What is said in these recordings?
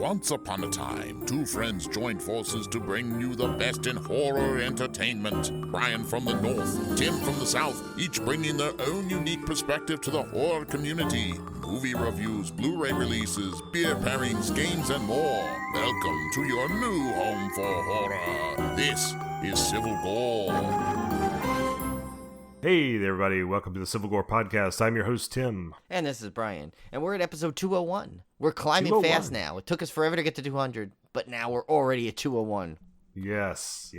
Once upon a time, two friends joined forces to bring you the best in horror entertainment. Brian from the north, Tim from the south, each bringing their own unique perspective to the horror community. Movie reviews, Blu-ray releases, beer pairings, games, and more. Welcome to your new home for horror. This is Civil Gore. Hey there, everybody. Welcome to the Civil Gore Podcast. I'm your host, Tim. And this is Brian. And we're at episode 201. We're climbing fast now. It took us forever to get to 200, but now we're already at 201. Yes.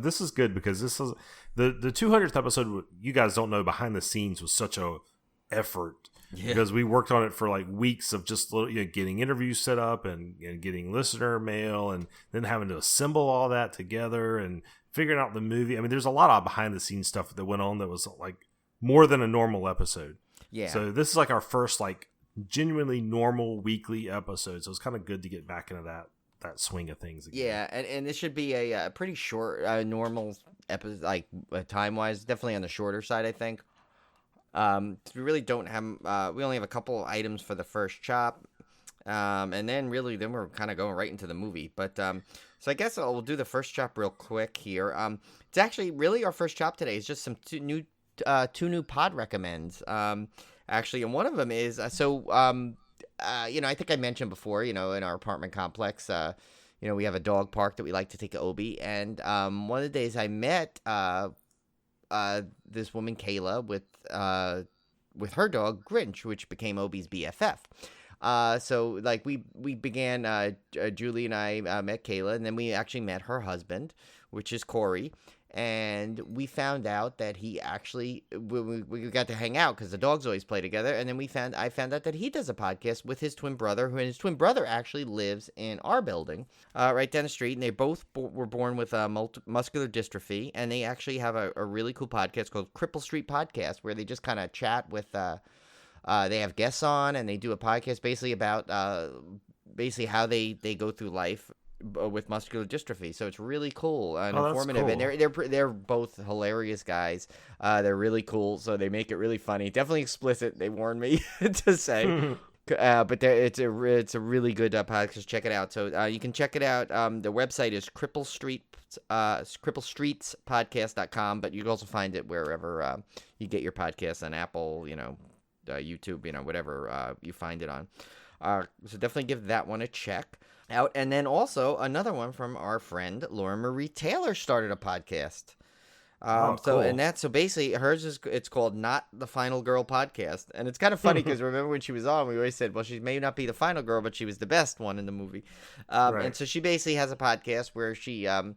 This is good because this is the 200th episode. You guys don't know, behind the scenes was such a effort because we worked on it for like weeks of just getting interviews set up and getting listener mail and then having to assemble all that together and figuring out the movie. I mean, there's a lot of behind the scenes stuff that went on that was like more than a normal episode. Yeah. So this is like our first like genuinely normal weekly episode. So it's kind of good to get back into that swing of things again. Yeah, and this should be a pretty short, normal episode, like time wise, definitely on the shorter side, I think. We really don't have. We only have a couple items for the first chop, and then we're kind of going right into the movie. But so I guess we'll do the first chop real quick here. It's actually really our first chop today. It's just some two new pod recommends. Actually, and one of them is I think I mentioned before, in our apartment complex, we have a dog park that we like to take Obi, and one of the days I met this woman Kayla with her dog Grinch, which became Obi's BFF. So like we began, Julie and I met Kayla, and then we actually met her husband, which is Corey. And we found out that he actually, we got to hang out because the dogs always play together. And then I found out that he does a podcast with his twin brother, and his twin brother actually lives in our building, right down the street. And they both were born with muscular dystrophy. And they actually have a really cool podcast called Cripple Street Podcast, where they just kind of chat with, they have guests on, and they do a podcast basically about, how they go through life with muscular dystrophy. So it's really cool and informative. Cool. And they're both hilarious guys. They're really cool, so they make it really funny. Definitely explicit, they warned me to say. But it's a really good podcast. Check it out. So you can check it out. The website is cripplestreetspodcast.com, but you can also find it wherever you get your podcasts, on Apple, YouTube, whatever you find it on. So definitely give that one a check out. And then also another one from our friend Laura Marie Taylor started a podcast. Cool. So basically hers it's called Not the Final Girl Podcast. And it's kind of funny because remember when she was on, we always said, well, she may not be the final girl, but she was the best one in the movie. Right. And so she basically has a podcast where she has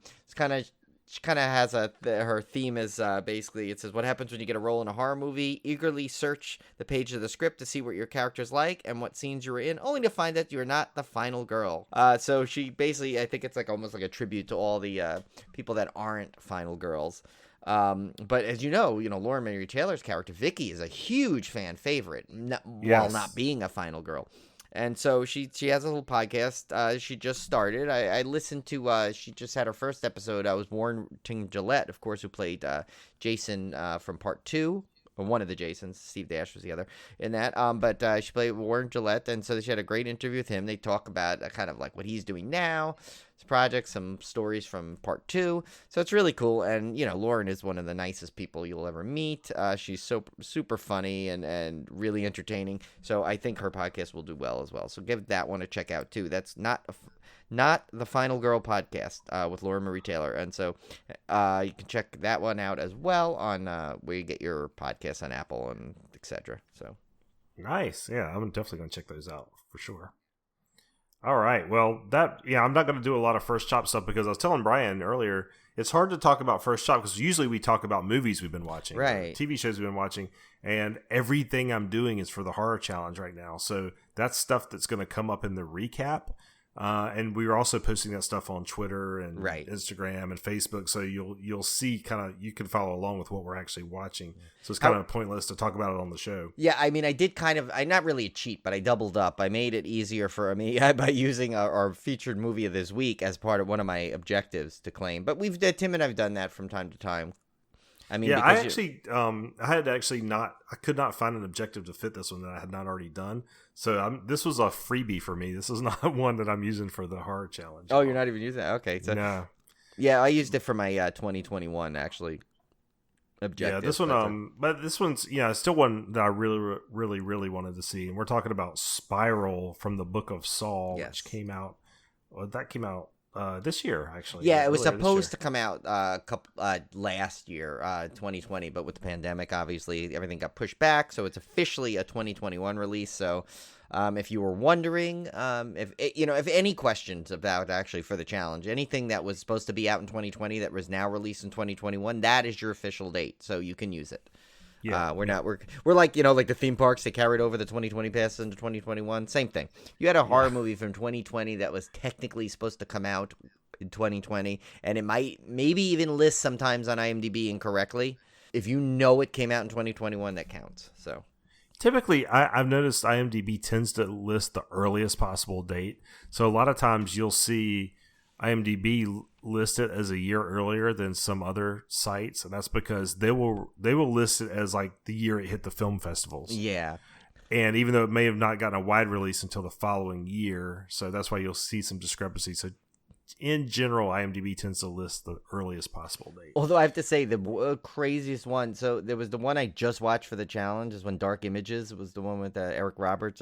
her theme is basically, it says, what happens when you get a role in a horror movie? Eagerly search the page of the script to see what your character's like and what scenes you're in, only to find that you're not the final girl. So she basically, I think it's like almost like a tribute to all the people that aren't final girls. But as you know, Laura Mary Taylor's character Vicky is a huge fan favorite, while not being a final girl. And so she has a little podcast she just started. I listened to, she just had her first episode. I was Warrington Gillette, of course, who played Jason from part 2. Or one of the Jasons. Steve Dash was the other in that. But she played Warren Gillette, and so she had a great interview with him. They talk about kind of like what he's doing now, his project, some stories from part 2. So it's really cool. And, Lauren is one of the nicest people you'll ever meet. She's so super funny and really entertaining. So I think her podcast will do well as well. So give that one a check out, too. That's Not the Final Girl Podcast with Laura Marie Taylor. And so you can check that one out as well on where you get your podcasts on Apple and etc. So nice. Yeah, I'm definitely going to check those out for sure. All right. Well, I'm not going to do a lot of first chop stuff because I was telling Brian earlier, it's hard to talk about first chop because usually we talk about movies we've been watching, right? TV shows we've been watching, and everything I'm doing is for the horror challenge right now. So that's stuff that's going to come up in the recap. And we were also posting that stuff on Twitter and Instagram and Facebook, so you'll see you can follow along with what we're actually watching. So it's kind of pointless to talk about it on the show. Yeah, I mean, I did I'm not really a cheat, but I doubled up. I made it easier for me by using our featured movie of this week as part of one of my objectives to claim. But Tim and I've done that from time to time. I mean, yeah, I because actually, I could not find an objective to fit this one that I had not already done. So this was a freebie for me. This is not one that I'm using for the horror challenge. Oh, you're not even using that? Okay. So, no. Yeah, I used it for my 2021 actually objective. Yeah, this one, but this one's still one that I really, really, really wanted to see. And we're talking about Spiral from the Book of Saul, which came out. Well, that came out this year, actually. Yeah, it was supposed to come out last year, 2020, but with the pandemic, obviously everything got pushed back, so it's officially a 2021 release. So, if you were wondering, if any questions about actually for the challenge, anything that was supposed to be out in 2020 that was now released in 2021, that is your official date, so you can use it. Yeah, we're like like the theme parks that carried over the 2020 passes into 2021. Same thing. You had a horror movie from 2020 that was technically supposed to come out in 2020, and it maybe even list sometimes on IMDb incorrectly. If you know it came out in 2021, that counts. So typically, I've noticed IMDb tends to list the earliest possible date. So a lot of times you'll see IMDb list it as a year earlier than some other sites, and that's because they will list it as like the year it hit the film festivals. Yeah. And even though it may have not gotten a wide release until the following year, so that's why you'll see some discrepancy. So in general, IMDb tends to list the earliest possible date. Although I have to say the craziest one, so there was the one I just watched for the challenge is when Dark Images was the one with Eric Roberts.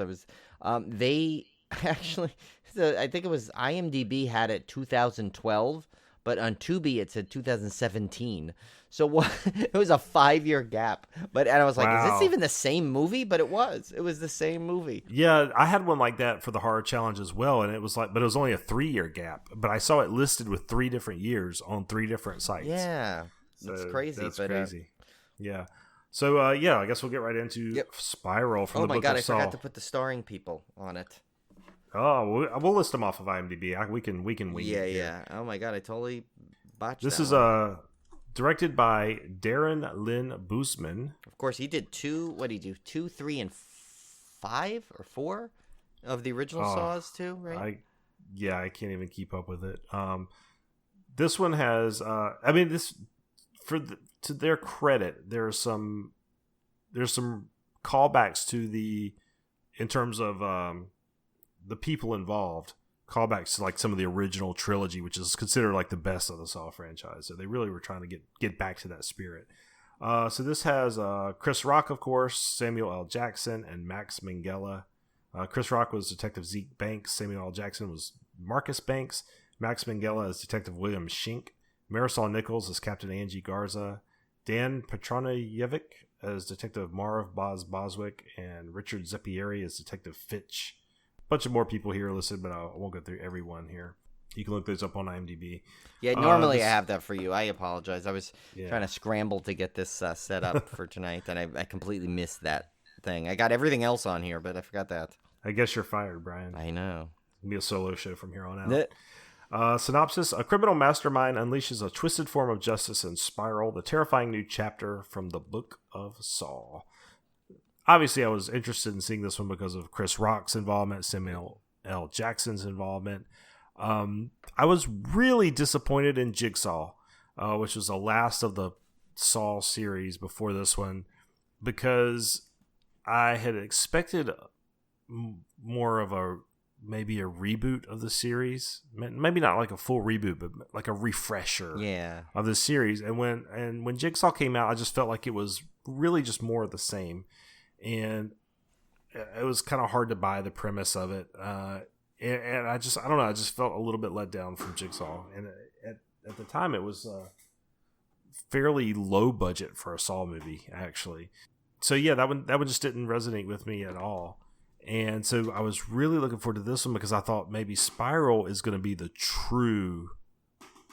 They actually, so I think it was IMDb had it 2012, but on Tubi it said 2017. So it was a 5-year gap. And I was like, Is this even the same movie? But it was the same movie. Yeah, I had one like that for the horror challenge as well, and it was but it was only a 3-year gap. But I saw it listed with 3 different years on 3 different sites. Yeah, that's crazy. That's crazy. Yeah. So I guess we'll get right into Spiral from the Book of Saul. Oh my god, I forgot to put the starring people on it. Oh, we'll list them off of IMDb. We can wing it. Yeah. Oh my god, I totally botched this. This is directed by Darren Lynn Bousman. Of course, he did 2. What did he do? 2, 3, and 5 or 4 of the original Saws too, right? I can't even keep up with it. This one has. To their credit, there's some callbacks to in terms of the people involved, callbacks to like some of the original trilogy, which is considered like the best of the Saw franchise. So they really were trying to get back to that spirit. So this has Chris Rock, of course, Samuel L. Jackson, and Max Minghella. Chris Rock was Detective Zeke Banks. Samuel L. Jackson was Marcus Banks. Max Minghella is Detective William Schink. Marisol Nichols is Captain Angie Garza. Dan Petronajevic as Detective Marv Boswick, and Richard Zeppieri as Detective Fitch. Bunch of more people here listed, but I won't go through everyone here. You can look those up on IMDb. Yeah, normally I have that for you. I apologize. I was trying to scramble to get this set up for tonight, and I completely missed that thing. I got everything else on here, but I forgot that. I guess you're fired, Brian. I know. It'll be a solo show from here on out. Synopsis: a criminal mastermind unleashes a twisted form of justice in Spiral, the terrifying new chapter from the Book of Saul. Obviously, I was interested in seeing this one because of Chris Rock's involvement, Samuel L. Jackson's involvement. I was really disappointed in Jigsaw, which was the last of the Saw series before this one, because I had expected more of maybe a reboot of the series. Maybe not like a full reboot, but like a refresher of the series. And when Jigsaw came out, I just felt like it was really just more of the same. And it was kind of hard to buy the premise of it. And I don't know, I just felt a little bit let down from Jigsaw. And at the time, it was fairly low budget for a Saw movie, actually. So yeah, that one just didn't resonate with me at all. And so I was really looking forward to this one because I thought maybe Spiral is going to be the true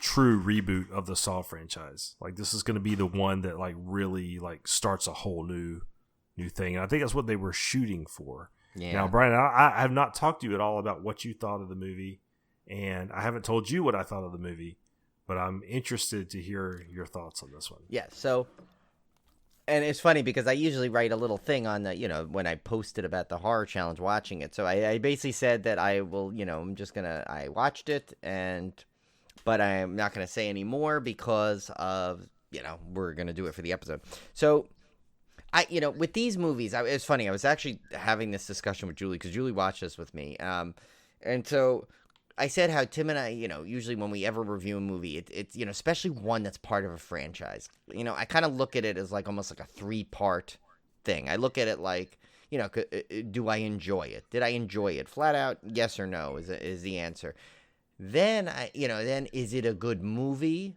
reboot of the Saw franchise. Like, this is going to be the one that like really like starts a whole new thing. And I think that's what they were shooting for. Yeah. Now, Brian, I have not talked to you at all about what you thought of the movie, and I haven't told you what I thought of the movie, but I'm interested to hear your thoughts on this one. Yeah, so, and it's funny because I usually write a little thing on the, when I posted about the horror challenge watching it. So I basically said that I will, I watched it, but I'm not going to say any more because of we're going to do it for the episode. So with these movies, it's funny. I was actually having this discussion with Julie because Julie watched this with me. And so I said how Tim and I, usually when we ever review a movie, it's especially one that's part of a franchise. I kind of look at it as like almost like a 3-part thing. I look at it like, do I enjoy it? Did I enjoy it? Flat out, yes or no is the answer. Then then is it a good movie?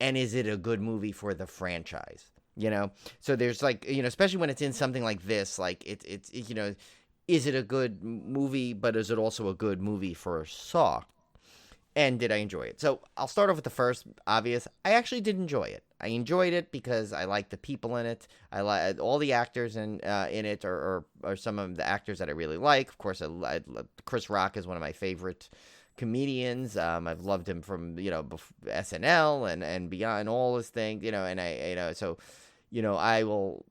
And is it a good movie for the franchise? So there's like, especially when it's in something like this, like it's is it a good movie, but is it also a good movie for Saw? And did I enjoy it? So I'll start off with the first obvious. I actually did enjoy it. I enjoyed it because I like the people in it. I like all the actors in it, or some of the actors that I really like. Of course, Chris Rock is one of my favorite comedians. I've loved him from SNL and beyond, all his things. And I will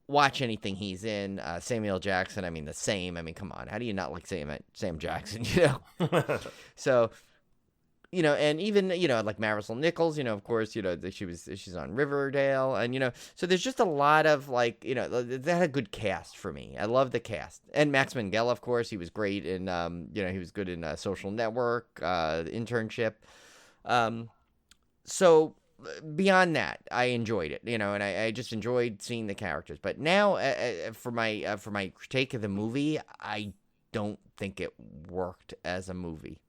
watch anything he's in. Samuel Jackson, the same. Come on, how do you not like Sam Jackson? So, and even like Marisol Nichols, of course, she's on Riverdale, and so there's just a lot of like, they had a good cast for me. I love the cast, and Max Minghella, of course, he was great in, he was good in Social Network, The Internship. So beyond that, I enjoyed it, and I just enjoyed seeing the characters. But now, for my critique of the movie, I don't think it worked as a movie.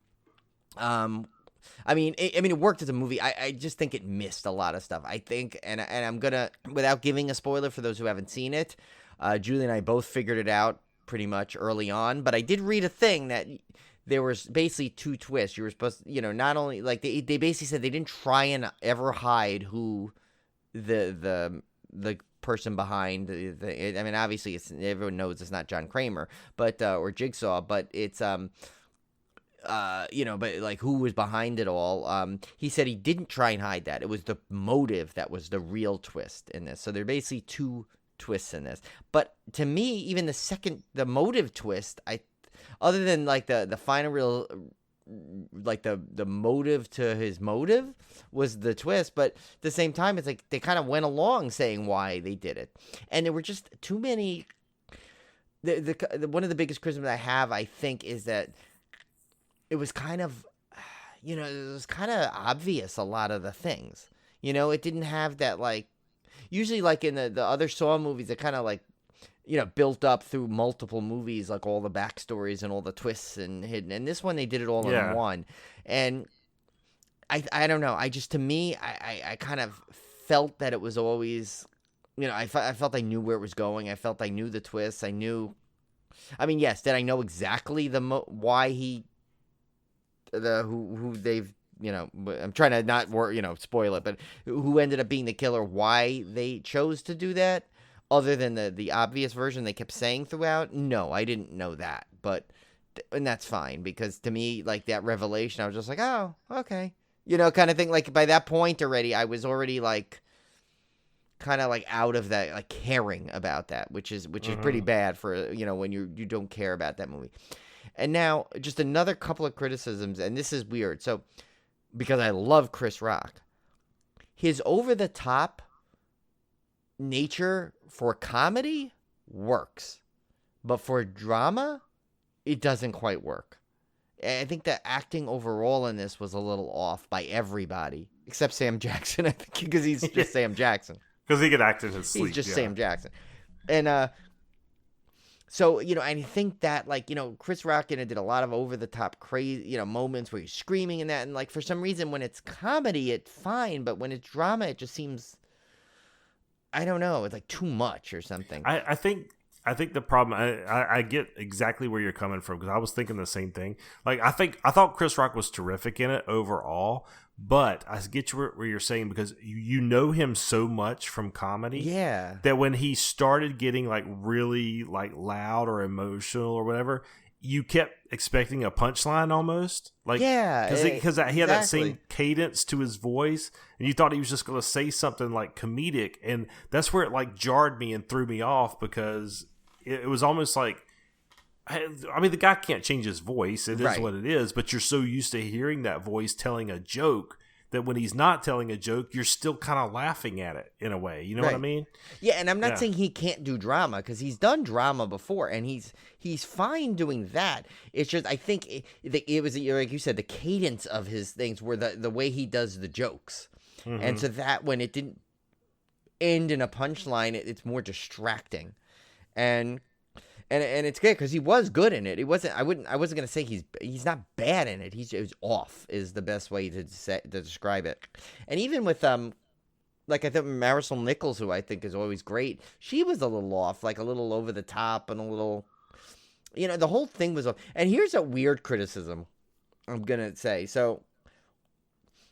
It worked as a movie. I just think it missed a lot of stuff. I think, and I'm gonna, without giving a spoiler for those who haven't seen it, Julie and I both figured it out pretty much early on. But I did read a thing that there was basically 2 twists. You were supposed to, not only like they basically said they didn't try and ever hide who the person behind the obviously everyone knows it's not John Kramer, but or Jigsaw, but it's but like who was behind it all. He said he didn't try and hide that. It was the motive that was the real twist in this. So there are basically 2 twists in this. But to me, even the motive twist, other than like the final real, like the motive to his motive was the twist, but at the same time, it's like they kind of went along saying why they did it, and there were just too many. One of the biggest criticisms I have, I think, is that it was kind of, it was kind of obvious, a lot of the things. It didn't have that, like, usually like in the other Saw movies, it kind of like, built up through multiple movies, like all the backstories and all the twists and hidden. And this one, they did it all in one. And I don't know. To me, I kind of felt that it was always, I felt I knew where it was going. I felt I knew the twists. I knew, yes, did I know exactly why he, who they've, I'm trying to not spoil it, but who ended up being the killer, why they chose to do that, other than the obvious version they kept saying throughout? No, I didn't know that, and that's fine, because to me, like, that revelation, I was just like, oh, okay, kind of thing. Like, by that point already, I was already like, kind of like out of that, like, caring about that, which is pretty bad for, when you don't care about that movie. And now, just another couple of criticisms, and this is weird. So, because I love Chris Rock, his over-the-top nature for comedy works, but for drama, it doesn't quite work. I think the acting overall in this was a little off by everybody, except Sam Jackson, I think, because he's just Sam Jackson. Because he could act in his sleep. He's just Sam Jackson. And, so, I think that, like, Chris Rock did a lot of over-the-top crazy, moments where he's screaming and that. And, like, for some reason, when it's comedy, it's fine. But when it's drama, it just seems, I don't know, it's like too much or something. I think the problem, I get exactly where you're coming from, because I was thinking the same thing. Like, I thought Chris Rock was terrific in it overall. But I get you where you're saying, because you know him so much from comedy, that when he started getting like really like loud or emotional or whatever, you kept expecting a punchline almost, like, because he had that same cadence to his voice, and you thought he was just going to say something like comedic, and that's where it like jarred me and threw me off, because it was almost like, the guy can't change his voice. It is what it is. But you're so used to hearing that voice telling a joke that when he's not telling a joke, you're still kind of laughing at it in a way. You know what I mean? Yeah, and I'm not saying he can't do drama, because he's done drama before, and he's fine doing that. It's just, I think it was, like you said, the cadence of his things were the way he does the jokes. Mm-hmm. And so that when it didn't end in a punchline, it's more distracting. And it's good because he was good in it. He wasn't. I wasn't gonna say he's not bad in it. He was off is the best way to describe it. And even with like I think Marisol Nichols, who I think is always great, she was a little off, like a little over the top and a little, the whole thing was off. And here's a weird criticism I'm gonna say. So,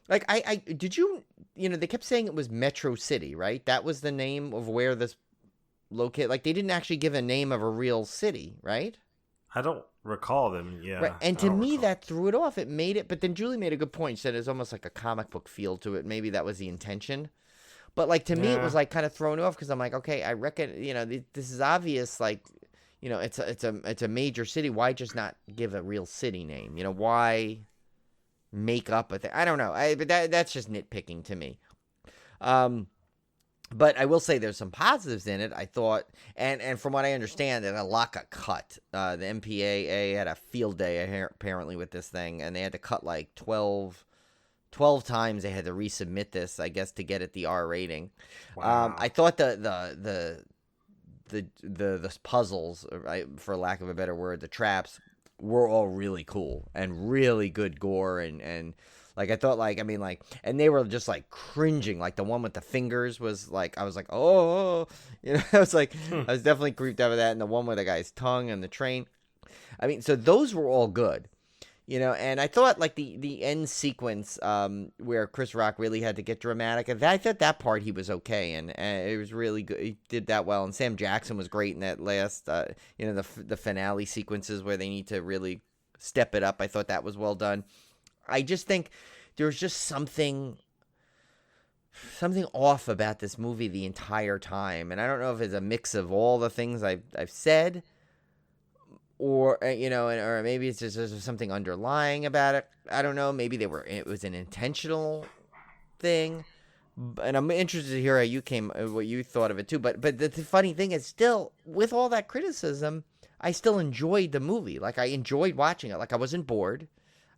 like I did you they kept saying it was Metro City, right? That was the name of where this located. Like they didn't actually give a name of a real city, right? I don't recall them. Yeah, right. And to me, that threw it off. It made it, but then Julie made a good point. She said it's almost like a comic book feel to it. Maybe that was the intention, but like to me, it was like kind of thrown off because I'm like, okay, I reckon this is obvious. Like, it's a major city. Why just not give a real city name? Why make up a thing? I don't know. But that's just nitpicking to me. But I will say there's some positives in it, I thought, and from what I understand, that a lot got cut. The MPAA had a field day apparently with this thing, and they had to cut like 12 times. They had to resubmit this, I guess, to get it the R rating. Wow. I thought the puzzles, for lack of a better word, the traps were all really cool and really good gore and. Like, I thought, and they were just, like, cringing. Like, the one with the fingers was, like, I was like, oh. I was like, I was definitely creeped out of that. And the one with the guy's tongue and the train. I mean, so those were all good. And I thought, like, the end sequence where Chris Rock really had to get dramatic, I thought that part he was okay. And it was really good. He did that well. And Sam Jackson was great in that last, the finale sequences where they need to really step it up. I thought that was well done. I just think there was just something off about this movie the entire time, and I don't know if it's a mix of all the things I've said, or or maybe it's just there's something underlying about it. I don't know. Maybe it was an intentional thing, and I'm interested to hear what you thought of it too. But the funny thing is, still with all that criticism, I still enjoyed the movie. Like I enjoyed watching it. Like I wasn't bored.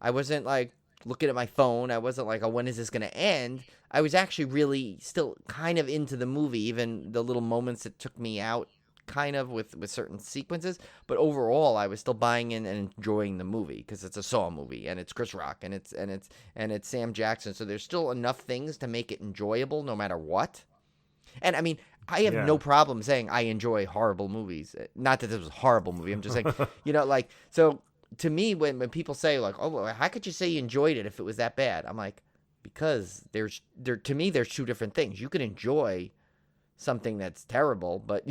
I wasn't like looking at my phone. I wasn't like, oh, when is this going to end? I was actually really still kind of into the movie, even the little moments that took me out kind of with certain sequences. But overall, I was still buying in and enjoying the movie because it's a Saw movie and it's Chris Rock and it's Sam Jackson. So there's still enough things to make it enjoyable no matter what. And I mean, I have no problem saying I enjoy horrible movies. Not that this was a horrible movie. I'm just saying, so to me, when people say like, "Oh, how could you say you enjoyed it if it was that bad?" I'm like, because to me there's two different things. You can enjoy something that's terrible, but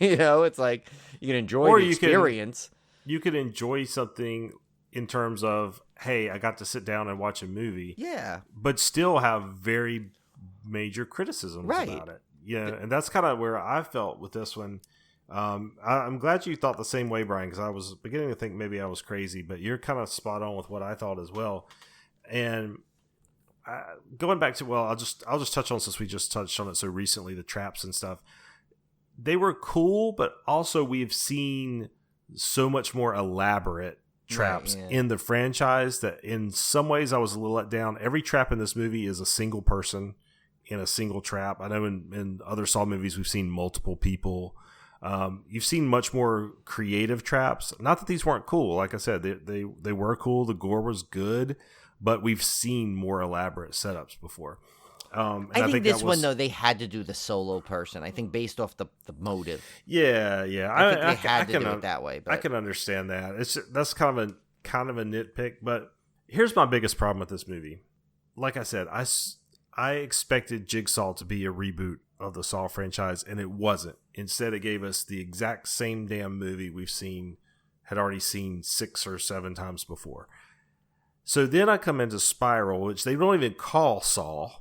it's like you can enjoy the experience. You could enjoy something in terms of, hey, I got to sit down and watch a movie. Yeah, but still have very major criticisms about it. Yeah, and that's kind of where I felt with this one. I'm glad you thought the same way, Brian, because I was beginning to think maybe I was crazy, but you're kind of spot on with what I thought as well. And going back to, I'll just touch on, since we just touched on it so recently, the traps and stuff. They were cool, but also we've seen so much more elaborate traps in the franchise that in some ways I was a little let down. Every trap in this movie is a single person in a single trap. I know in other Saw movies we've seen multiple people. You've seen much more creative traps. Not that these weren't cool. Like I said, they were cool. The gore was good, but we've seen more elaborate setups before. I think this one, though, they had to do the solo person. I think based off the motive. Yeah. I think they had to do it that way. But I can understand that. That's kind of a nitpick. But here's my biggest problem with this movie. Like I said, I expected Jigsaw to be a reboot of the Saw franchise, and it wasn't. Instead, it gave us the exact same damn movie had already seen 6 or 7 times before. So then I come into Spiral, which they don't even call Saw.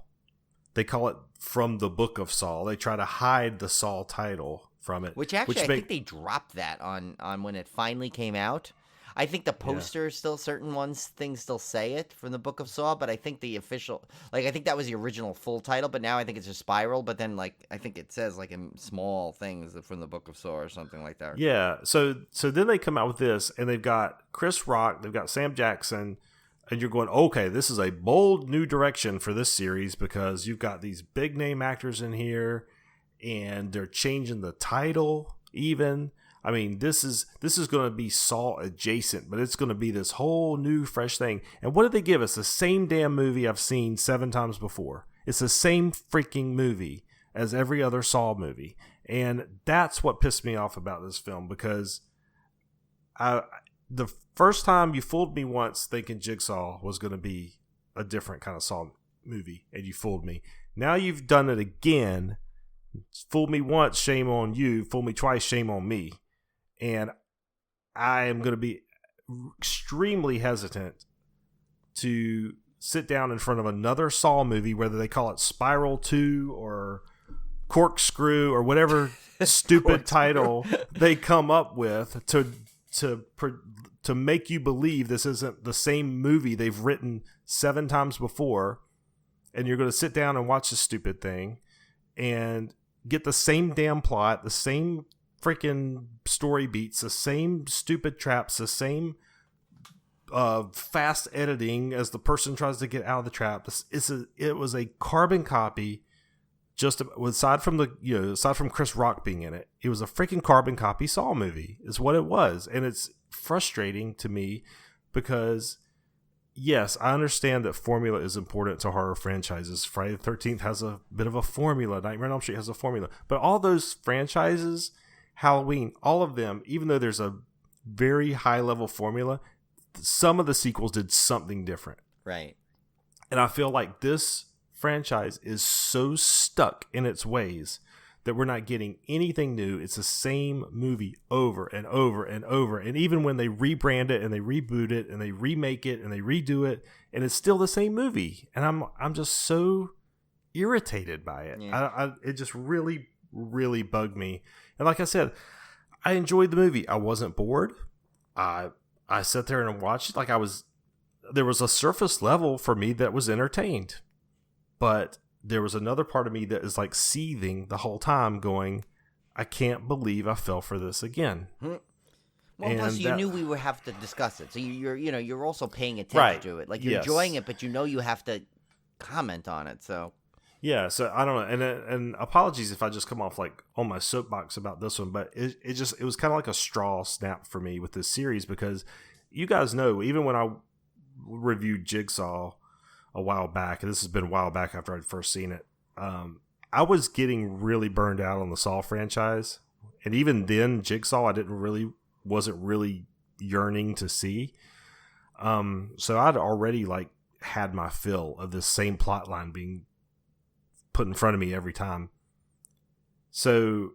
They call it From the Book of Saw. They try to hide the Saw title from it. Which actually, I think they dropped that on when it finally came out. I think the poster still things still say it from the Book of Saw, but I think the official, like, I think that was the original full title, but now I think it's a spiral. But then, like, I think it says like in small things from the Book of Saw or something like that. Yeah. So then they come out with this, and they've got Chris Rock, they've got Sam Jackson, and you're going, okay, this is a bold new direction for this series because you've got these big name actors in here, and they're changing the title even. I mean, this is going to be Saw adjacent, but it's going to be this whole new fresh thing. And what did they give us? The same damn movie I've seen 7 times before. It's the same freaking movie as every other Saw movie. And that's what pissed me off about this film, because the first time you fooled me once thinking Jigsaw was going to be a different kind of Saw movie, and you fooled me. Now you've done it again. Fooled me once, shame on you. Fooled me twice, shame on me. And I am going to be extremely hesitant to sit down in front of another Saw movie, whether they call it Spiral 2 or Corkscrew or whatever stupid title they come up with to make you believe this isn't the same movie they've written 7 times before, and you're going to sit down and watch this stupid thing and get the same damn plot, the same freaking story beats, the same stupid traps, the same fast editing as the person tries to get out of the trap. It was a carbon copy. Just aside from Chris Rock being in it, it was a freaking carbon copy Saw movie is what it was. And it's frustrating to me because, yes, I understand that formula is important to horror franchises. Friday the 13th has a bit of a formula. Nightmare on Elm Street has a formula. But all those franchises, Halloween, all of them, even though there's a very high level formula, some of the sequels did something different. Right. And I feel like this franchise is so stuck in its ways that we're not getting anything new. It's the same movie over and over and over. And even when they rebrand it and they reboot it and they remake it and they redo it, and it's still the same movie. And I'm just so irritated by it. Yeah. It just really, really bugged me. And like I said, I enjoyed the movie. I wasn't bored. I sat there and watched it like there was a surface level for me that was entertained. But there was another part of me that is like seething the whole time going, I can't believe I fell for this again. Well, and plus you knew we would have to discuss it. So you're also paying attention to it. Like you're enjoying it, but you have to comment on it. So yeah, so I don't know. And apologies if I just come off like on my soapbox about this one, but it was kind of like a straw snap for me with this series, because you guys know, even when I reviewed Jigsaw a while back, and this has been a while back after I'd first seen it, I was getting really burned out on the Saw franchise. And even then, Jigsaw, I wasn't really yearning to see. So I'd already like had my fill of this same plot line being put in front of me every time. So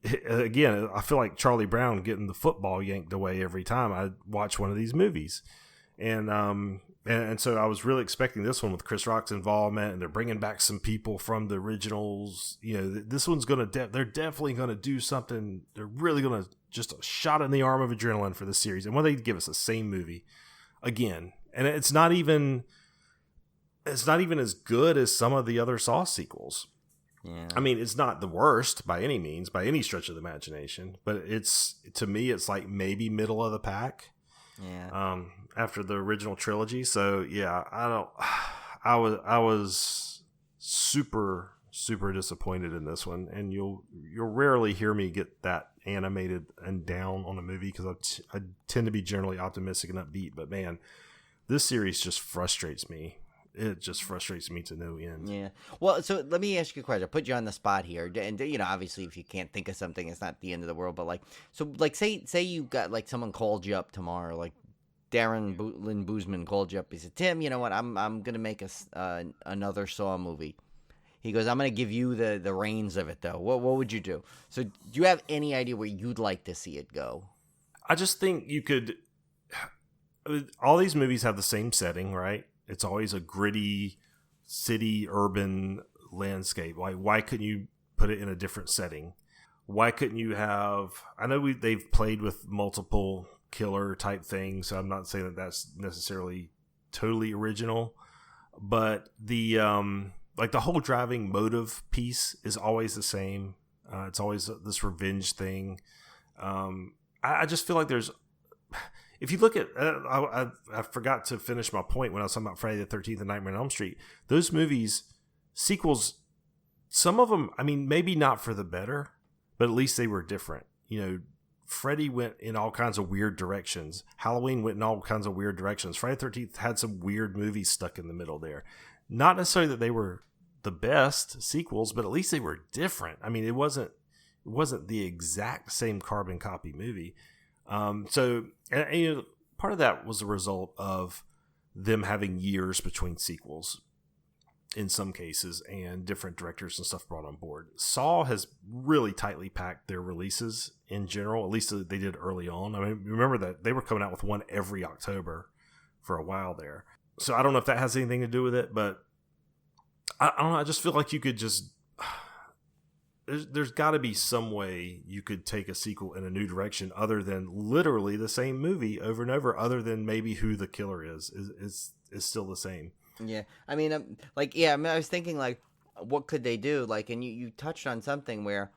again, I feel like Charlie Brown getting the football yanked away every time I watch one of these movies. And so I was really expecting this one with Chris Rock's involvement, and they're bringing back some people from the originals. This one's they're definitely going to do something. They're really going to just a shot in the arm of adrenaline for this series. And when they give us the same movie again, and it's not even as good as some of the other Saw sequels. Yeah. I mean, it's not the worst by any means, by any stretch of the imagination, but to me, it's like maybe middle of the pack. Yeah. After the original trilogy. So yeah, I was super, super disappointed in this one, and you'll rarely hear me get that animated and down on a movie, because I tend to be generally optimistic and upbeat, but man, this series just frustrates me. It just frustrates me to no end. Yeah. Well, so let me ask you a question. I'll put you on the spot here. And, obviously if you can't think of something, it's not the end of the world, but say you got like someone called you up tomorrow, like Darren Lynn Boozman called you up. He said, Tim, you know what? I'm going to make another Saw movie. He goes, I'm going to give you the reins of it though. What would you do? So do you have any idea where you'd like to see it go? I just think you could, all these movies have the same setting, right? It's always a gritty city, urban landscape. Like, why couldn't you put it in a different setting? Why couldn't you have... I know they've played with multiple killer type thing. So I'm not saying that that's necessarily totally original, but the like the whole driving motive piece is always the same. It's always this revenge thing. I just feel like there's, if you look at, I forgot to finish my point when I was talking about Friday the 13th and Nightmare on Elm Street. Those movies, sequels, some of them, I mean, maybe not for the better, but at least they were different. You know, Freddy went in all kinds of weird directions. Halloween went in all kinds of weird directions. Friday the 13th had some weird movies stuck in the middle there. Not necessarily that they were the best sequels, but at least they were different. I mean, it wasn't the exact same carbon copy movie. So you know, part of that was a result of them having years between sequels in some cases, and different directors and stuff brought on board. Saw has really tightly packed their releases in general, at least they did early on. I mean, remember that they were coming out with one every October for a while there. So I don't know if that has anything to do with it, but I don't know. I just feel like you could just, there's got to be some way you could take a sequel in a new direction other than literally the same movie over and over, other than maybe who the killer is still the same. Yeah, I mean, I was thinking, like, what could they do? Like, and you touched on something where,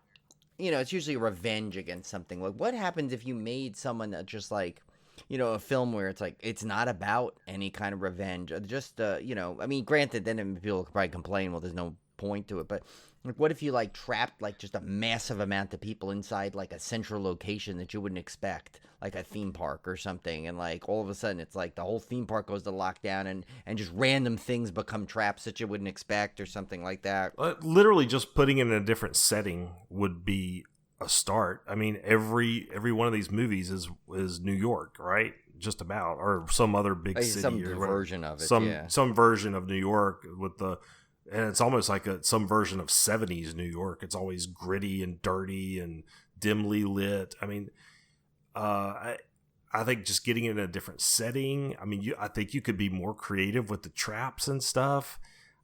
you know, it's usually revenge against something. Like, what happens if you made someone that just, like, you know, a film where it's like, it's not about any kind of revenge, or just, you know, I mean, granted, then people could probably complain, well, there's no point to it, but like, what if you like trapped like just a massive amount of people inside like a central location that you wouldn't expect, like a theme park or something, and like all of a sudden it's like the whole theme park goes to lockdown, and just random things become traps that you wouldn't expect or something like that. Literally just putting it in a different setting would be a start. I mean, every one of these movies is New York, right? Just about, or some other big city, some or version of it, some version of New York with the. And it's almost like some version of 70s New York. It's always gritty and dirty and dimly lit. I mean, I think just getting it in a different setting. I mean, I think you could be more creative with the traps and stuff.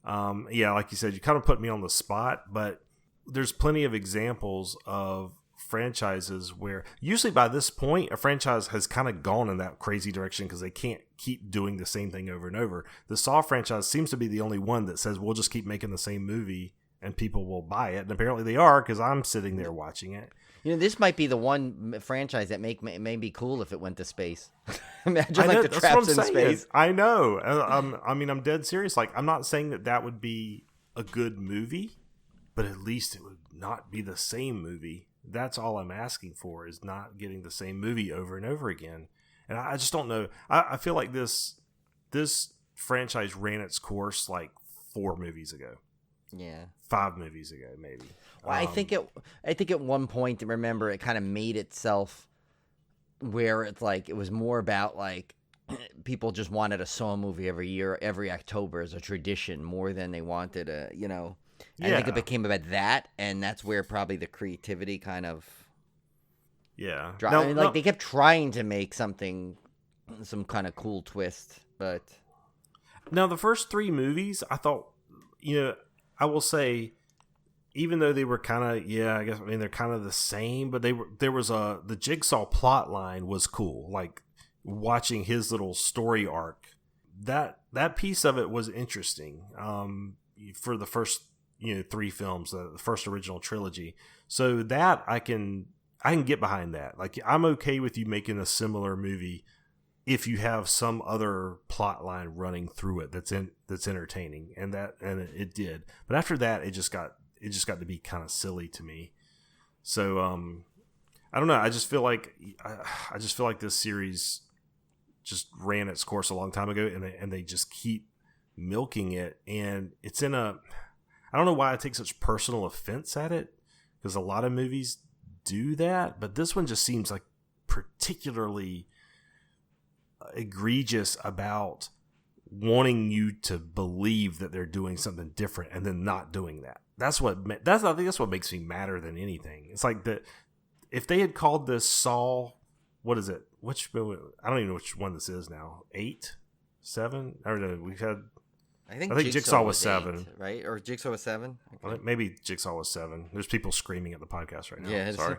Yeah, like you said, you kind of put me on the spot, but there's plenty of examples of franchises where usually by this point a franchise has kind of gone in that crazy direction because they can't keep doing the same thing over and over. The Saw franchise seems to be the only one that says we'll just keep making the same movie and people will buy it, and apparently they are, because I'm sitting there watching it. You know, this might be the one franchise that may be cool if it went to space. Imagine like the traps in space. I know. I mean, I'm dead serious. Like, I'm not saying that would be a good movie, but at least it would not be the same movie. That's all I'm asking for, is not getting the same movie over and over again. And I just don't know. I feel like this franchise ran its course like 4 movies ago. Yeah. 5 movies ago, maybe. Well, I think at one point, remember, it kind of made itself where it's like it was more about like people just wanted a Saw movie every year, every October as a tradition, more than they wanted a, you know. Yeah. I think it became about that, and that's where probably the creativity kind of they kept trying to make some kind of cool twist, but now the first 3 movies, I thought, you know, I will say, even though they were kind of, they're kind of the same, but the Jigsaw plot line was cool. Like watching his little story arc, that piece of it was interesting. For the first 3 films, the first original trilogy. So that I can get behind that. Like, I'm okay with you making a similar movie if you have some other plot line running through it that's entertaining, and it did. But after that, it just got to be kind of silly to me. So I don't know. I just feel like this series just ran its course a long time ago, and they just keep milking it, and it's in a. I don't know why I take such personal offense at it, because a lot of movies do that, but this one just seems like particularly egregious about wanting you to believe that they're doing something different and then not doing that. I think that's what makes me madder than anything. It's like that if they had called this Saw, what is it? I don't even know which one this is now. 8, 7? I don't know. We've had. I think Jigsaw was 7, 8, right? Or Jigsaw was 7. Okay. Maybe Jigsaw was 7. There's people screaming at the podcast right now. Yeah, sorry.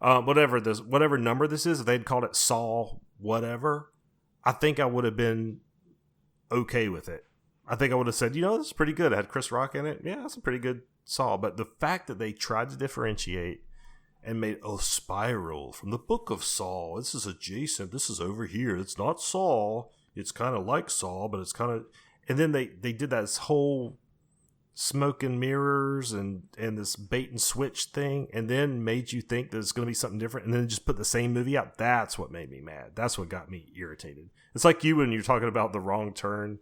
whatever number this is, if they'd called it Saw whatever, I think I would have been okay with it. I think I would have said, this is pretty good. It had Chris Rock in it. Yeah, that's a pretty good Saw. But the fact that they tried to differentiate and made spiral from the Book of Saw. This is adjacent. This is over here. It's not Saw. It's kind of like Saw, but it's kind of. And then they did this whole smoke and mirrors and this bait and switch thing, and then made you think that it's going to be something different, and then just put the same movie out. That's what made me mad. That's what got me irritated. It's like you when you're talking about The Wrong Turn.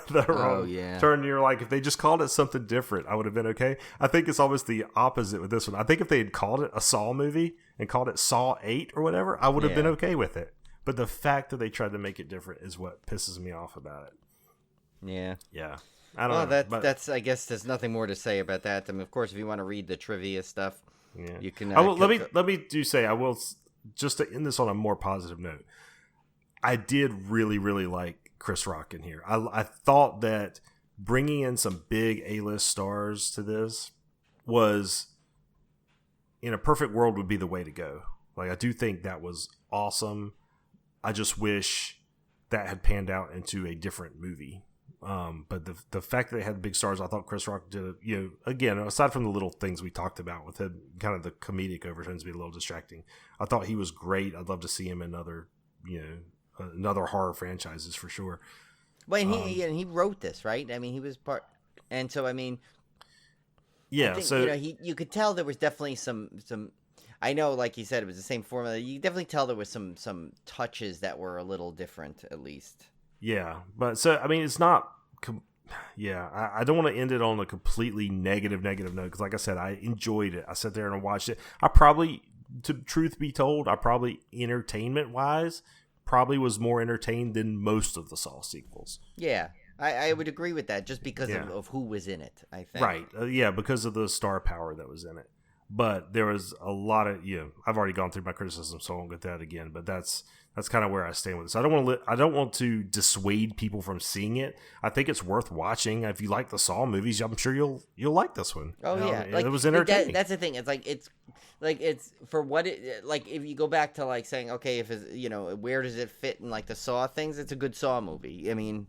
Turn, you're like, if they just called it something different, I would have been okay. I think it's almost the opposite with this one. I think if they had called it a Saw movie and called it Saw 8 or whatever, I would have been okay with it. But the fact that they tried to make it different is what pisses me off about it. Yeah. I don't know. That's I guess there's nothing more to say about that. I mean, of course, if you want to read the trivia stuff, you can. Let me say I will, just to end this on a more positive note. I did really, really like Chris Rock in here. I thought that bringing in some big A-list stars to this was, in a perfect world, would be the way to go. Like, I do think that was awesome. I just wish that had panned out into a different movie. But the fact that they had big stars, I thought Chris Rock did, again, aside from the little things we talked about with him, kind of the comedic overtones be a little distracting. I thought he was great. I'd love to see him in another horror franchises for sure. Well, and he wrote this, right? I mean, he was part, and so I mean, yeah. I think, so you could tell there was definitely some. I know, like you said, it was the same formula. You definitely tell there was some touches that were a little different, at least. Yeah, but so I mean, it's not. I don't want to end it on a completely negative note because, like I said, I enjoyed it. I sat there and watched it. I probably, to truth be told, entertainment wise, probably was more entertained than most of the Saw sequels. Yeah, I would agree with that, just because of who was in it, I think. Right, because of the star power that was in it. But there was a lot of, I've already gone through my criticism, so I won't get that again. But that's kind of where I stand with this. I don't want to dissuade people from seeing it. I think it's worth watching. If you like the Saw movies, I'm sure you'll like this one. Oh yeah, it was entertaining. That's the thing. It's for what it, like, if you go back to like saying, okay, if it's, where does it fit in like the Saw things? It's a good Saw movie. I mean,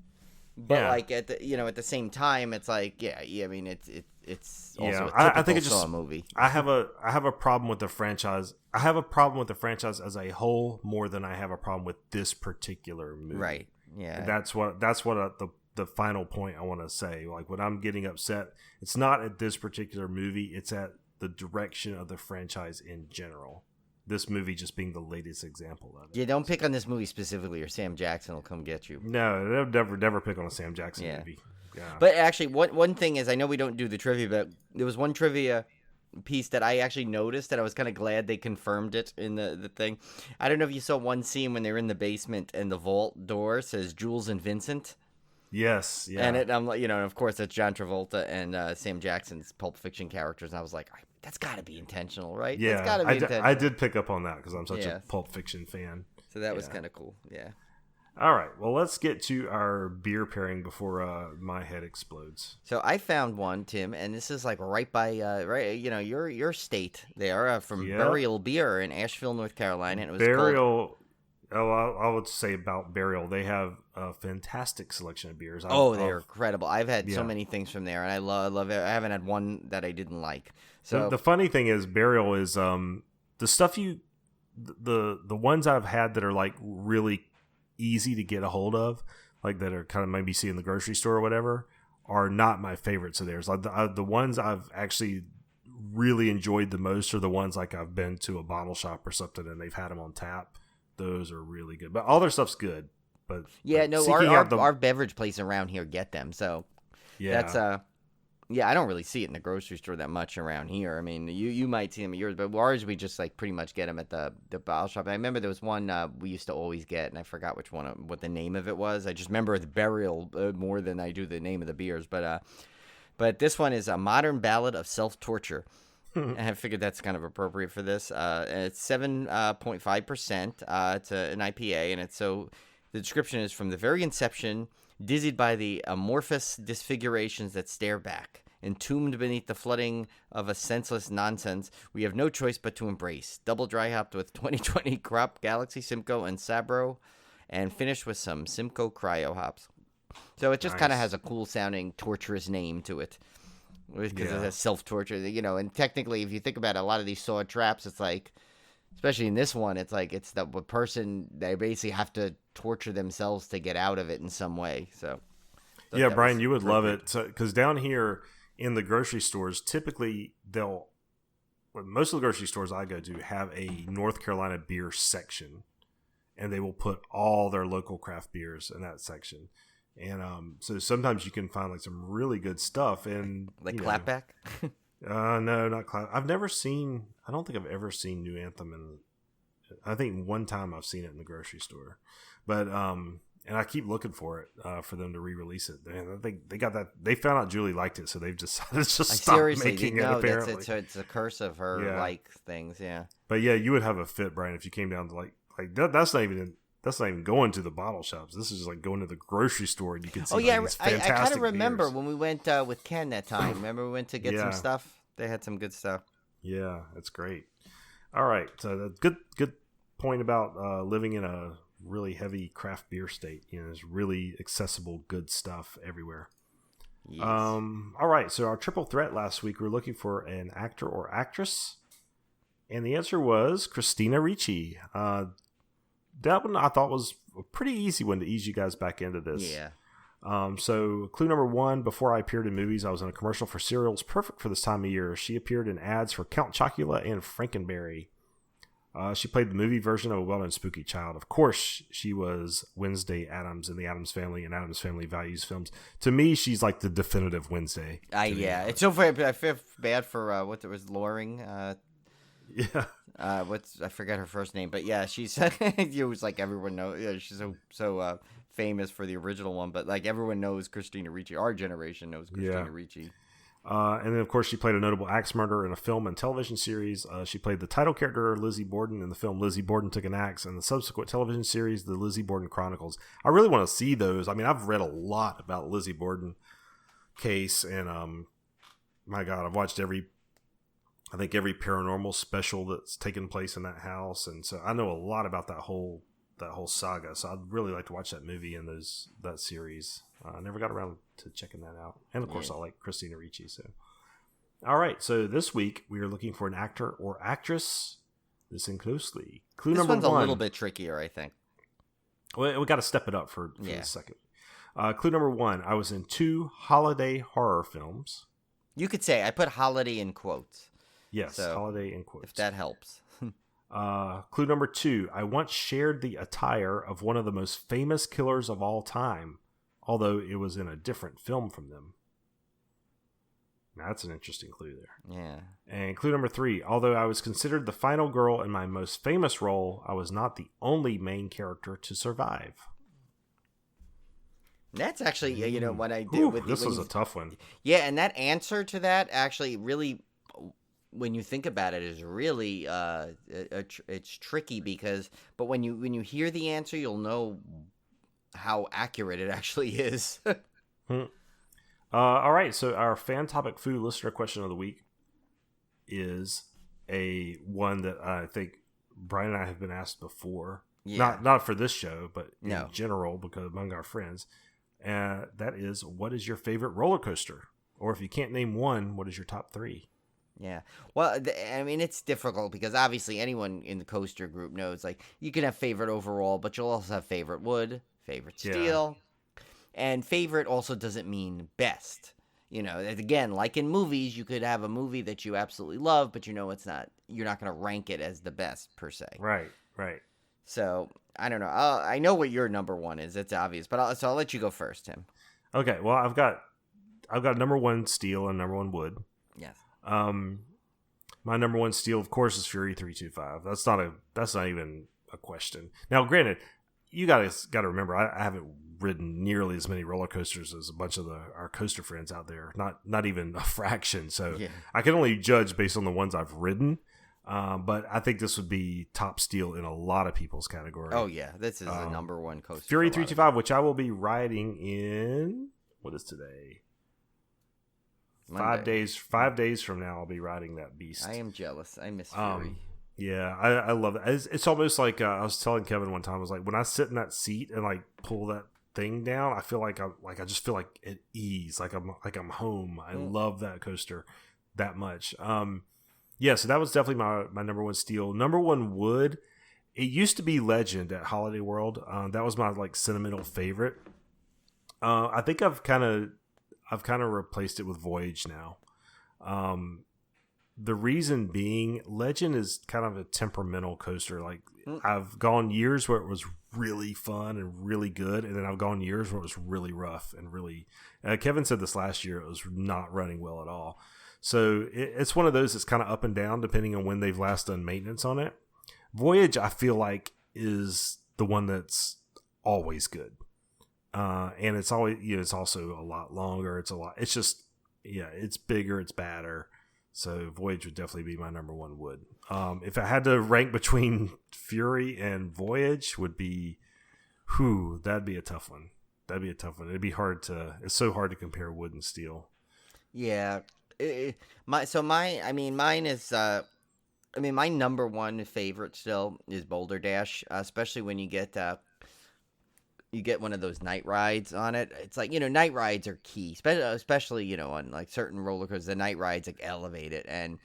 but like at the same time, it's like I mean it's also a typical Saw movie. I have a problem with the franchise. I have a problem with the franchise as a whole more than I have a problem with this particular movie. Right. Yeah. That's what the final point I want to say. Like, when I'm getting upset, it's not at this particular movie. It's at the direction of the franchise in general. This movie just being the latest example of it. Yeah, don't pick on this movie specifically, or Sam Jackson will come get you. No, never pick on a Sam Jackson movie. Yeah. But actually, one thing is, I know we don't do the trivia, but there was one trivia piece that I actually noticed that I was kind of glad they confirmed it in the thing. I don't know if you saw one scene when they're in the basement and the vault door says Jules and Vincent. Yes, yeah. And I'm like, of course that's John Travolta and Sam Jackson's Pulp Fiction characters, and I was like, that's got to be intentional, right? Yeah, that's got to be intentional. I did pick up on that because I'm such a Pulp Fiction fan. So that was kind of cool. Yeah. All right, well, let's get to our beer pairing before my head explodes. So I found one, Tim, and this is like right by your state there, from Burial Beer in Asheville, North Carolina. And it was Burial. I would say about Burial, they have a fantastic selection of beers. They're incredible. I've had so many things from there, and I love it. I haven't had one that I didn't like. So the funny thing is, Burial is the stuff the ones I've had that are like really easy to get a hold of, like that are kind of maybe see in the grocery store or whatever, are not my favorites of theirs. Like the ones I've actually really enjoyed the most are the ones like I've been to a bottle shop or something and they've had them on tap. Those are really good, but all their stuff's good. But our beverage place around here get them, so that's I don't really see it in the grocery store that much around here. I mean, you might see them at yours, but ours we just like pretty much get them at the bottle shop. I remember there was one we used to always get, and I forgot what the name of it was. I just remember the Burial more than I do the name of the beers. But this one is a modern ballad of self-torture. And I figured that's kind of appropriate for this. It's 7.5%. It's an IPA, and the description is: from the very inception, dizzied by the amorphous disfigurations that stare back, Entombed beneath the flooding of a senseless nonsense, we have no choice but to embrace. Double dry hopped with 2020 crop Galaxy, Simcoe, and Sabro, and finished with some Simcoe Cryo hops. So it just kind of has a cool sounding, torturous name to it. Because it has self-torture, and technically, if you think about it, a lot of these saw traps, it's like, especially in this one, it's like it's the person, they basically have to torture themselves to get out of it in some way. So, yeah, Brian, you would love it. Because down here in the grocery stores, typically most of the grocery stores I go to have a North Carolina beer section, and they will put all their local craft beers in that section. And so sometimes you can find like some really good stuff. And like Clapback? No, not Clapback. I don't think I've ever seen New Anthem. I think one time I've seen it in the grocery store. But, and I keep looking for it for them to re-release it. And I think they got that. They found out Julie liked it, so they've decided to just stop making it, apparently. It's a curse of her like things, yeah. But yeah, you would have a fit, Brian, if you came down to like that's not even going to the bottle shops. This is just like going to the grocery store and you can see these fantastic I kind of remember beers. when we went with Ken that time. Remember we went to get some stuff? They had some good stuff. Yeah, that's great. All right. So that's good point about living in a really heavy craft beer state. There's really accessible good stuff everywhere. Yes. All right. So our triple threat last week, we were looking for an actor or actress. And the answer was Christina Ricci. That one I thought was a pretty easy one to ease you guys back into this. Yeah. So clue number 1, before I appeared in movies, I was in a commercial for cereals perfect for this time of year. She appeared in ads for Count Chocula and Frankenberry. She played the movie version of a well-known spooky child. Of course, she was Wednesday Addams in the Addams Family and Addams Family Values films. To me, she's like the definitive Wednesday. It's so funny. I feel bad for what it was, Loring. Yeah. I forget her first name, but yeah, she's it was like everyone knows. Yeah, she's so famous for the original one, but like everyone knows Christina Ricci. Our generation knows Christina Ricci. And then of course she played a notable axe murderer in a film and television series. She played the title character Lizzie Borden in the film Lizzie Borden Took an Axe, and the subsequent television series The Lizzie Borden Chronicles. I really want to see those. I mean, I've read a lot about Lizzie Borden case, and my God, I've watched every paranormal special that's taken place in that house, and so I know a lot about that whole saga. So I'd really like to watch that movie and that series. I never got around to checking that out, and of course I like Christina Ricci. So, all right. So this week we are looking for an actor or actress. Listen closely. Clue this number one's 1. a little bit trickier, I think. Well, we got to step it up for the second. Clue number 1. I was in 2 holiday horror films. You could say I put holiday in quotes. Yes, so, holiday in quotes. If that helps. Clue number 2. I once shared the attire of one of the most famous killers of all time, although it was in a different film from them. Now, that's an interesting clue there. Yeah. And clue number 3. Although I was considered the final girl in my most famous role, I was not the only main character to survive. That's actually, what I did. This was a tough one. Yeah, and that answer to that actually really, when you think about it, is really it's tricky but when you hear the answer, you'll know how accurate it actually is. All right, so our fan topic food listener question of the week is one that I think Brian and I have been asked before. Yeah. Not for this show, but in general, because among our friends. That is, what is your favorite roller coaster? Or if you can't name one, what is your top 3? Yeah. Well, I mean, it's difficult because obviously anyone in the coaster group knows, like, you can have favorite overall, but you'll also have favorite wood, favorite steel. And favorite also doesn't mean best. Again, like in movies, you could have a movie that you absolutely love, but you're not going to rank it as the best per se. Right. So, I don't know. I know what your number 1 is. It's obvious, but I'll let you go first, Tim. Okay. Well, I've got number 1 steel and number 1 wood. Yes. My number 1 steel, of course, is Fury 325. That's not even a question. Now, granted, you guys got to remember, I haven't ridden nearly as many roller coasters as a bunch of our coaster friends out there. Not even a fraction. So I can only judge based on the ones I've ridden. But I think this would be top steel in a lot of people's category. Oh yeah, this is a number 1 coaster. Fury 325, which I will be riding in. What is today? Monday. 5 days from now, I'll be riding that beast. I am jealous. I miss Fury. Yeah, I love it. It's almost like I was telling Kevin one time. I was like, when I sit in that seat and like pull that thing down, I feel like I just feel like at ease, like I'm home. I love that coaster that much. Yeah, so that was definitely my number one steel. Number one wood. It used to be Legend at Holiday World. That was my like sentimental favorite. I think I've kind of replaced it with Voyage now. The reason being, Legend is kind of a temperamental coaster. Like I've gone years where it was really fun and really good, and then I've gone years where it was really rough and really. Kevin said this last year; it was not running well at all. So it's one of those that's kind of up and down depending on when they've last done maintenance on it. Voyage, I feel like, is the one that's always good, and it's always it's also a lot longer. It's just it's bigger, it's badder. So Voyage would definitely be my number one wood. If I had to rank between Fury and Voyage, would be, that'd be a tough one. It'd be hard to. It's so hard to compare wood and steel. Yeah. My number one favorite still is Boulder Dash, especially when you get one of those night rides on it. It's like, night rides are key, especially, on like certain roller coasters, the night rides like elevate it. And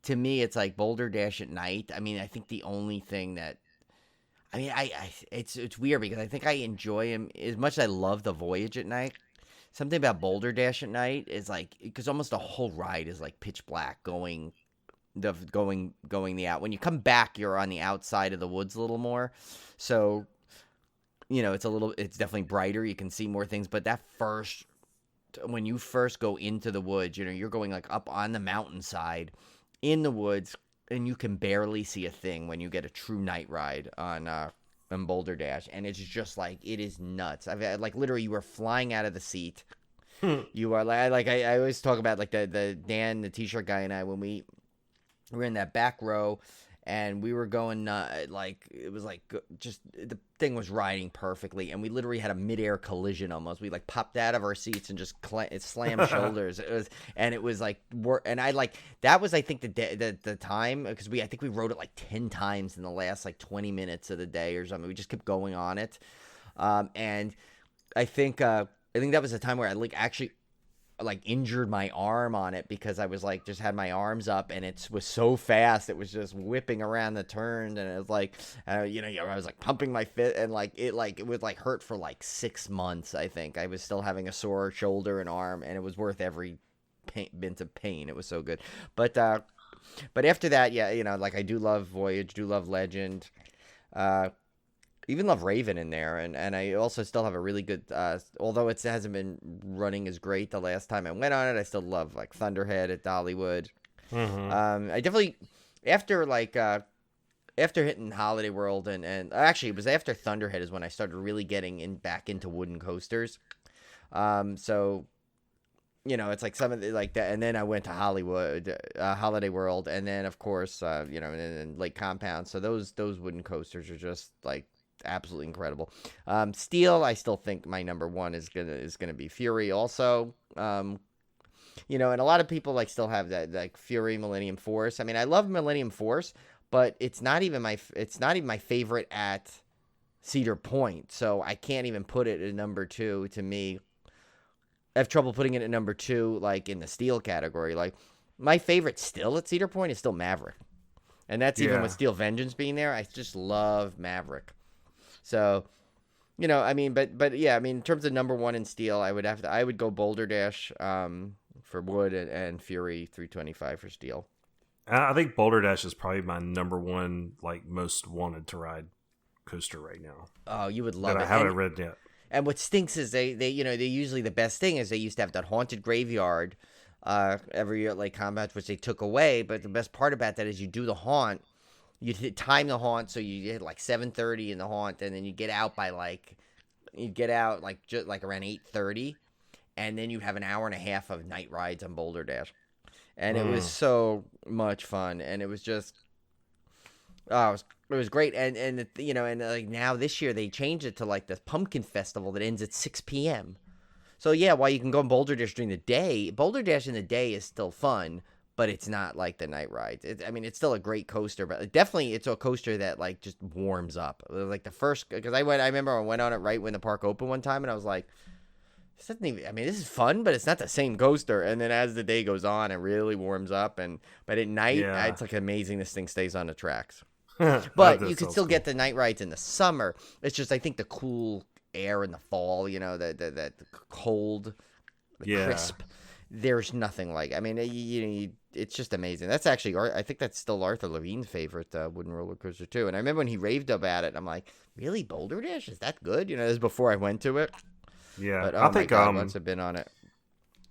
to me, it's like Boulder Dash at night. I mean, I think the only thing that, it's weird because I think I enjoy him as much as I love the Voyage at night. Something about Boulder Dash at night is like, because almost the whole ride is like pitch black going the out. When you come back, you're on the outside of the woods a little more. So, it's definitely brighter. You can see more things. But when you first go into the woods, you're going like up on the mountainside in the woods, and you can barely see a thing when you get a true night ride on Boulder Dash, and it's just like, it is nuts. I've had, like, literally, you are flying out of the seat. You are like I always talk about like the Dan, the t-shirt guy, and I, when we were in that back row, and we were going like, it was like just the thing was riding perfectly, and we literally had a midair collision almost. We like popped out of our seats and just it slammed shoulders. It was like, and I like, that was, I think, the time, because I think we rode it like 10 times in the last like 20 minutes of the day or something. We just kept going on it, and I think that was the time where I like actually like injured my arm on it, because I was like, just had my arms up, and it was so fast, it was just whipping around the turn, and it was like, I was like pumping my fit, and it would like hurt for like 6 months. I think I was still having a sore shoulder and arm, and it was worth every bit of pain. It was so good. But after that, like, I do love Voyage, do love Legend, even love Raven in there, and I also still have a really good, although it hasn't been running as great the last time I went on it, I still love like Thunderhead at Dollywood. I definitely, after hitting Holiday World, and actually it was after Thunderhead is when I started really getting back into wooden coasters. So it's like some of the, like that, and then I went to Holiday World, and then of course and Lake Compound. So those wooden coasters are just like absolutely incredible. Steel, I still think my number one is gonna be Fury also. And a lot of people like still have that like Fury, Millennium Force. I mean, I love Millennium Force, but it's not even my favorite at Cedar Point, so I can't even put it at number 2. To me, I have trouble putting it at number 2, like in the Steel category. Like, my favorite still at Cedar Point is still Maverick, and that's even with Steel Vengeance being there. I just love Maverick. So, but yeah, I mean, in terms of number 1 in Steel, I would go Boulder Dash for wood, and Fury 325 for Steel. I think Boulder Dash is probably my number 1, like, most wanted to ride coaster right now. Oh, you would love it. I haven't read yet. And what stinks is they usually, the best thing is they used to have that haunted graveyard every year at Lake Combat, which they took away. But the best part about that is you do the haunt. You time the haunt, so you hit like 7:30 in the haunt, and then you get out by just like around 8:30, and then you have an hour and a half of night rides on Boulder Dash, and it was so much fun, and it was just, it was great, and like now this year they changed it to like the Pumpkin Festival that ends at 6 p.m. So yeah, while you can go on Boulder Dash during the day, Boulder Dash in the day is still fun, but it's not like the night rides. I mean, it's still a great coaster, but definitely it's a coaster that like just warms up. Like the first, because I remember I went on it right when the park opened one time, and I was like, this doesn't even, I mean, this is fun, but it's not the same coaster. And then as the day goes on, it really warms up. But at night, it's like amazing this thing stays on the tracks. But you can still get the night rides in the summer. It's just, I think the cool air in the fall, the cold, crisp. There's nothing like. I mean, it's just amazing. That's actually, I think that's still Arthur Levine's favorite wooden roller coaster too. And I remember when he raved about it, I'm like, really, Boulder Dash? Is that good? This is before I went to it. Yeah, but, I think once I've been on it.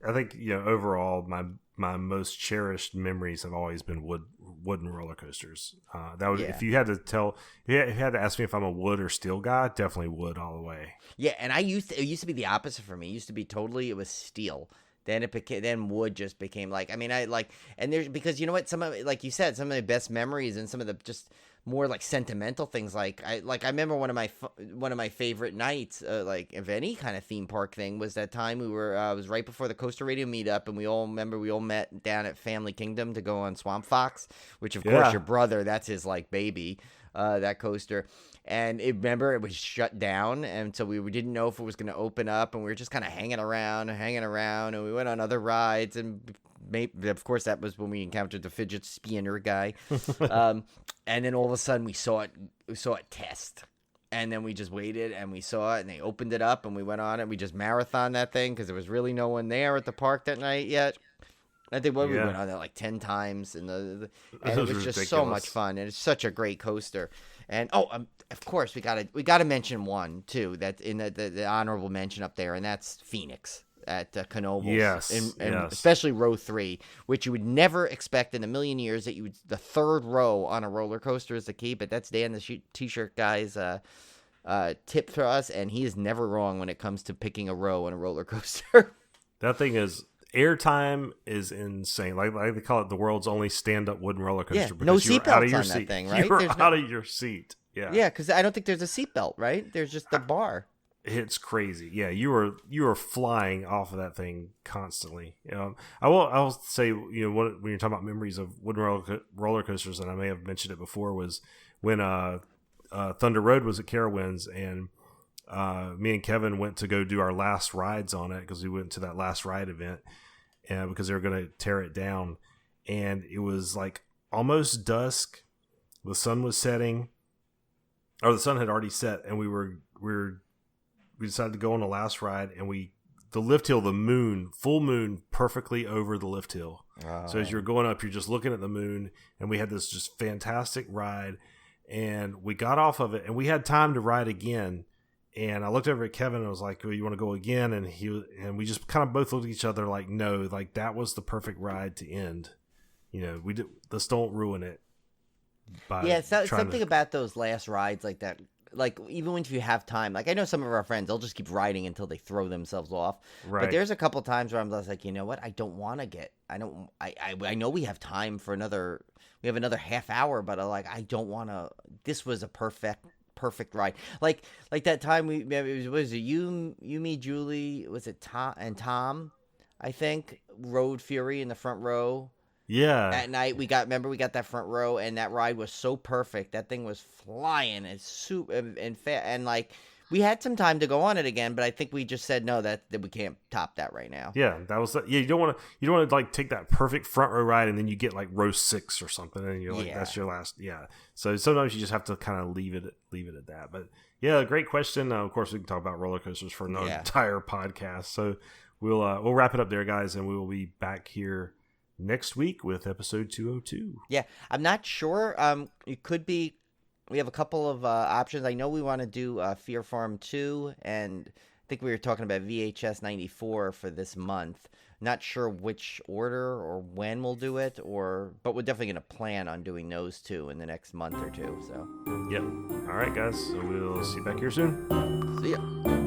I think overall my most cherished memories have always been wooden roller coasters. That would if you had to ask me if I'm a wood or steel guy, definitely wood all the way. Yeah, and it used to be the opposite for me. It used to be it was steel. Then wood just became like, I mean, and there's, because you know what, some of, like you said, some of the best memories and some of the just more like sentimental things. Like I remember one of my favorite nights, like of any kind of theme park thing, was that time we were, it was right before the Coaster Radio meetup, and we all met down at Family Kingdom to go on Swamp Fox, which of course your brother, that's his like baby, that coaster. And remember, it was shut down, and so we didn't know if it was going to open up, and we were just kind of hanging around, and we went on other rides, and of course that was when we encountered the fidget spinner guy, and then all of a sudden we saw it test, and then we just waited, and we saw it, and they opened it up, and we went on it, we just marathoned that thing, because there was really no one there at the park that night yet. I think we went on there like 10 times, and it was just ridiculous. So much fun, and it's such a great coaster. And of course we gotta mention one too that's in the honorable mention up there, and that's Phoenix at Knoebels. Yes, and especially row 3, which you would never expect in a million years that the third row on a roller coaster is the key. But that's Dan the T-shirt guy's tip for us, and he is never wrong when it comes to picking a row on a roller coaster. That thing is. Airtime is insane. Like they call it the world's only stand-up wooden roller coaster. Yeah, no seatbelts on that thing, right? You're out of your seat. Yeah, because I don't think there's a seatbelt, right? There's just the bar. It's crazy. Yeah, you are flying off of that thing constantly. I will say, when you're talking about memories of wooden roller coasters, and I may have mentioned it before, was when Thunder Road was at Carowinds, and me and Kevin went to go do our last rides on it, because we went to that last ride event, because they were going to tear it down, and it was like almost dusk. The sun was setting, or the sun had already set, and we decided to go on the last ride, and the lift hill, full moon, perfectly over the lift hill. So as you're going up, you're just looking at the moon, and we had this just fantastic ride, and we got off of it, and we had time to ride again. And I looked over at Kevin and I was like, well, you want to go again? And we just kind of both looked at each other like, no, like that was the perfect ride to end. Let's don't ruin it. Something about those last rides like that. Like, even when you have time, like I know some of our friends, they'll just keep riding until they throw themselves off. Right. But there's a couple times where I'm just like, you know what? I don't want to I know we have time for we have another half hour, but I don't want to, this was a perfect ride. Like that time was it you, me, Julie, was it Tom, I think, Road Fury in the front row. Yeah. At night we got that front row, and that ride was so perfect. That thing was flying and and like we had some time to go on it again, but I think we just said no, that we can't top that right now. Yeah, that was you don't want to like take that perfect front row ride and then you get like row 6 or something, and you're like that's your last. Yeah. So sometimes you just have to kind of leave it at that. But yeah, great question. Of course, we can talk about roller coasters for another entire podcast. So we'll wrap it up there, guys, and we will be back here next week with episode 202. Yeah, I'm not sure. It could be. We have a couple of options. I know we want to do Fear Farm 2, and I think we were talking about VHS 94 for this month. Not sure which order or when we'll do it, but we're definitely going to plan on doing those two in the next month or two. So. Yep. All right, guys. So we'll see you back here soon. See ya.